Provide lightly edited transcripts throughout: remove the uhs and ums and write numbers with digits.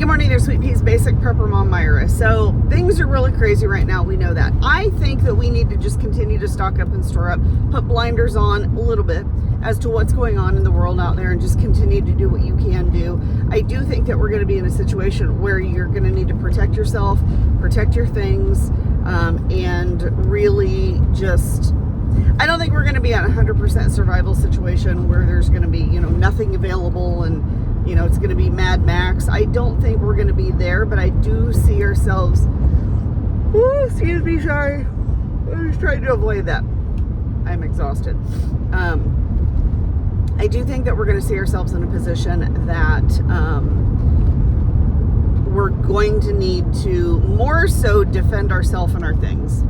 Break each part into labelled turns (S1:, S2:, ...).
S1: morning, there's Sweet Peas Basic Prepper Mom Myra. So things are really crazy right now. We know that. I think that we need to just continue to stock up and store up, put blinders on a little bit as to what's going on in the world out there and just continue to do what you can do. I do think that we're going to be in a situation where you're going to need to protect yourself, protect your things, and really just... I don't think we're going to be at 100% survival situation where there's going to be, nothing available and, it's going to be Mad Max. I don't think we're going to be there, but I do see ourselves... Oh, excuse me, sorry. I was trying to avoid that. I'm exhausted. I do think that we're going to see ourselves in a position that we're going to need to more so defend ourselves and our things.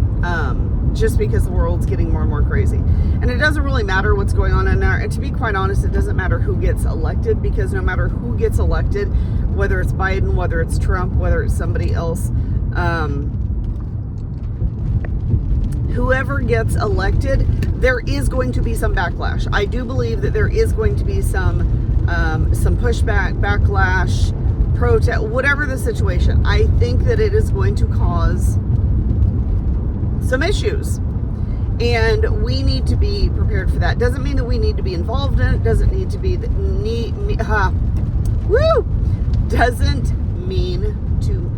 S1: Just because the world's getting more and more crazy. And it doesn't really matter what's going on in there. And to be quite honest, it doesn't matter who gets elected, because no matter who gets elected, whether it's Biden, whether it's Trump, whether it's somebody else, whoever gets elected, there is going to be some backlash. I do believe that there is going to be some pushback, backlash, protest, whatever the situation. I think that it is going to cause some issues, and we need to be prepared for that. Doesn't mean that we need to be involved in it. Doesn't need to be doesn't mean to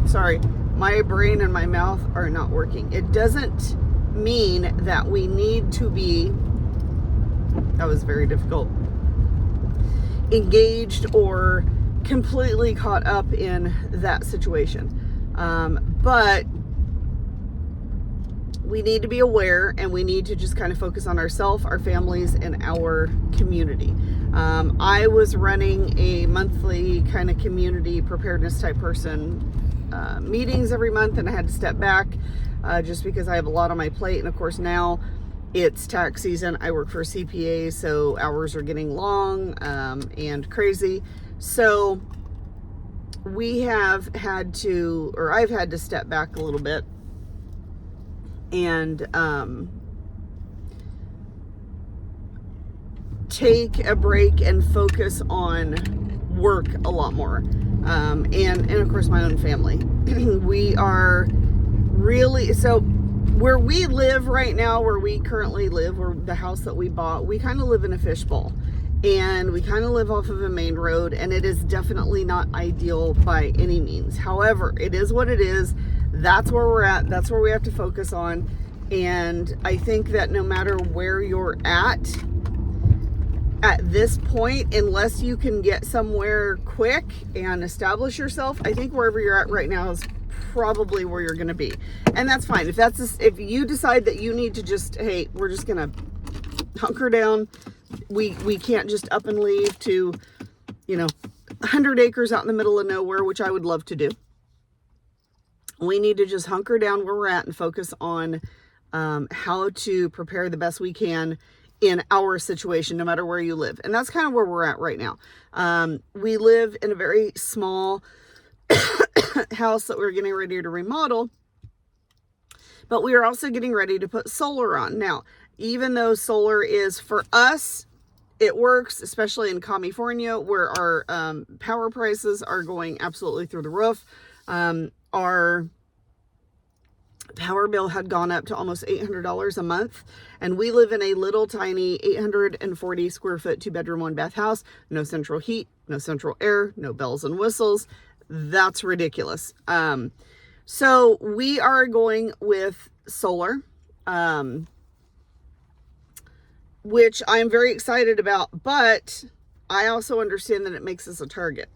S1: sorry, my brain and my mouth are not working. It doesn't mean that we need to be, that was very difficult, engaged or completely caught up in that situation. But we need to be aware, and we need to just kind of focus on ourselves, our families, and our community. I was running a monthly kind of community preparedness type person, meetings every month, and I had to step back just because I have a lot on my plate. And of course now it's tax season. I work for a CPA, so hours are getting long and crazy. So I've had to step back a little bit and take a break and focus on work a lot more, and of course my own family. We are really, so where we live right now, where we currently live, or the house that we bought, we kind of live in a fishbowl. And we kind of live off of a main road, and it is definitely not ideal by any means. However, it is what it is. That's where we're at. That's where we have to focus on. And I think that no matter where you're at this point, unless you can get somewhere quick and establish yourself, I think wherever you're at right now is probably where you're going to be. And that's fine. If you decide that you need to just, hey, we're just going to hunker down. We can't just up and leave to, 100 acres out in the middle of nowhere, which I would love to do. We need to just hunker down where we're at and focus on how to prepare the best we can in our situation, no matter where you live. And that's kind of where we're at right now. We live in a very small house that we're getting ready to remodel, but we are also getting ready to put solar on. Now, even though solar is, for us, it works, especially in California, where our power prices are going absolutely through the roof. Our power bill had gone up to almost $800 a month, and we live in a little tiny 840 square foot 2-bedroom 1-bath house. No central heat, no central air, no bells and whistles. That's ridiculous. So we are going with solar, which I'm very excited about, but I also understand that it makes us a target,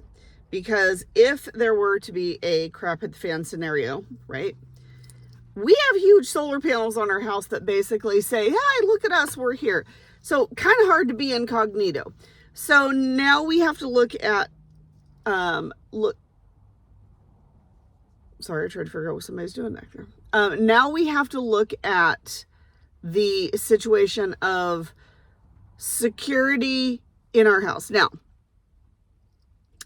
S1: because if there were to be a crap at the fan scenario, right? We have huge solar panels on our house that basically say, hi, look at us, we're here. So kind of hard to be incognito. So now we have to look at, sorry, I tried to figure out what somebody's doing back there. Now we have to look at the situation of security in our house. Now,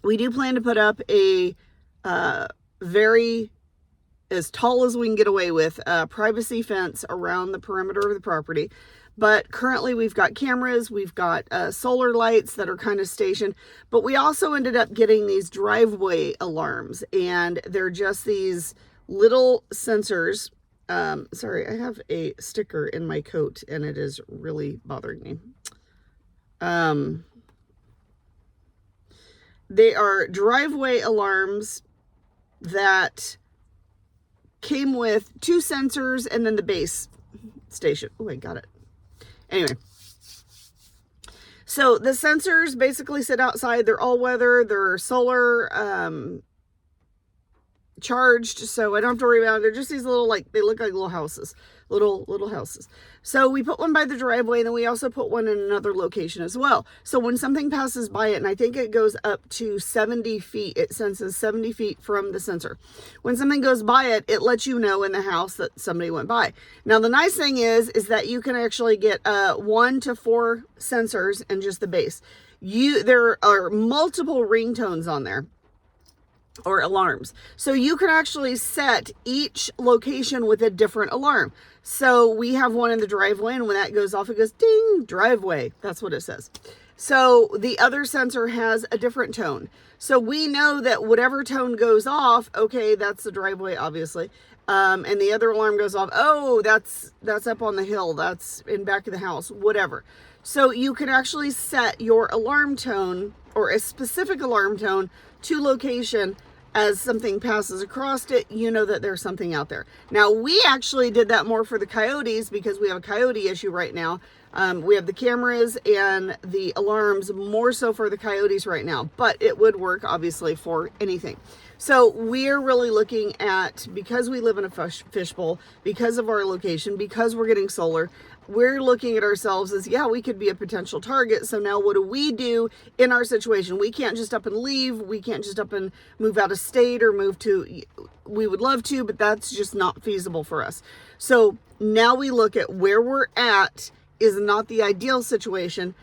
S1: we do plan to put up a very, as tall as we can get away with, privacy fence around the perimeter of the property. But currently we've got cameras, we've got solar lights that are kind of stationed, but we also ended up getting these driveway alarms, and they're just these little sensors. Sorry, I have a sticker in my coat and it is really bothering me. They are driveway alarms that came with 2 sensors and then the base station. Oh, I got it. Anyway, so the sensors basically sit outside. They're all weather. They're solar charged, so I don't have to worry about it. They're just these little, like, they look like little houses, little houses. So we put one by the driveway, and then we also put one in another location as well. So when something passes by it, and I think it goes up to 70 feet, it senses 70 feet from the sensor. When something goes by it, it lets you know in the house that somebody went by. Now the nice thing is that you can actually get 1 to 4 sensors in just the base. There are multiple ringtones on there, or alarms. So you can actually set each location with a different alarm. So we have one in the driveway, and when that goes off, it goes ding, driveway. That's what it says. So the other sensor has a different tone. So we know that whatever tone goes off, okay, that's the driveway, obviously. And the other alarm goes off, oh, that's up on the hill, that's in back of the house, whatever. So you can actually set your alarm tone, or a specific alarm tone, to location. As something passes across it, you know that there's something out there. Now, we actually did that more for the coyotes because we have a coyote issue right now. We have the cameras and the alarms more so for the coyotes right now, but it would work obviously for anything. So we're really looking at, because we live in a fishbowl, because of our location, because we're getting solar, we're looking at ourselves as, yeah, we could be a potential target. So now what do we do in our situation? We can't just up and leave. We can't just up and move out of state or move to, we would love to, but that's just not feasible for us. So now we look at where we're at is not the ideal situation,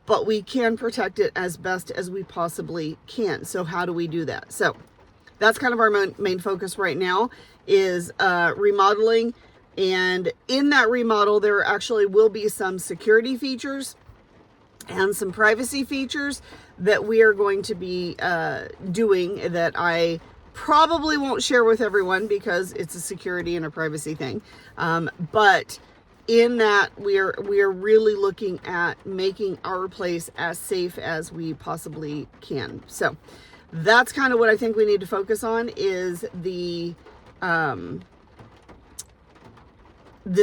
S1: but we can protect it as best as we possibly can. So how do we do that? So that's kind of our main focus right now is remodeling. And in that remodel, there actually will be some security features and some privacy features that we are going to be doing that I probably won't share with everyone because it's a security and a privacy thing. But in that, we are really looking at making our place as safe as we possibly can. So that's kind of what I think we need to focus on is the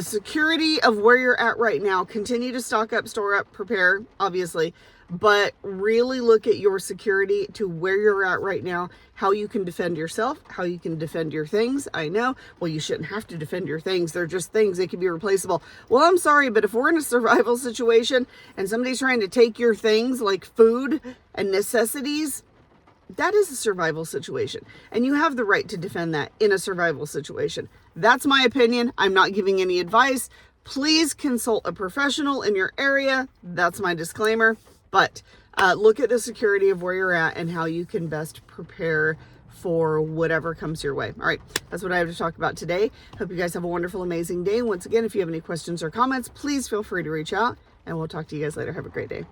S1: security of where you're at right now. Continue to stock up, store up, prepare, obviously, but really look at your security to where you're at right now, how you can defend yourself, how you can defend your things. I know, well, you shouldn't have to defend your things. They're just things. They can be replaceable. Well, I'm sorry, but if we're in a survival situation and somebody's trying to take your things like food and necessities, that is a survival situation, and you have the right to defend that in a survival situation. That's my opinion. I'm not giving any advice. Please consult a professional in your area. That's my disclaimer. But look at the security of where you're at and how you can best prepare for whatever comes your way. All right, that's what I have to talk about today. Hope you guys have a wonderful, amazing day. Once again, if you have any questions or comments, please feel free to reach out, and we'll talk to you guys later. Have a great day.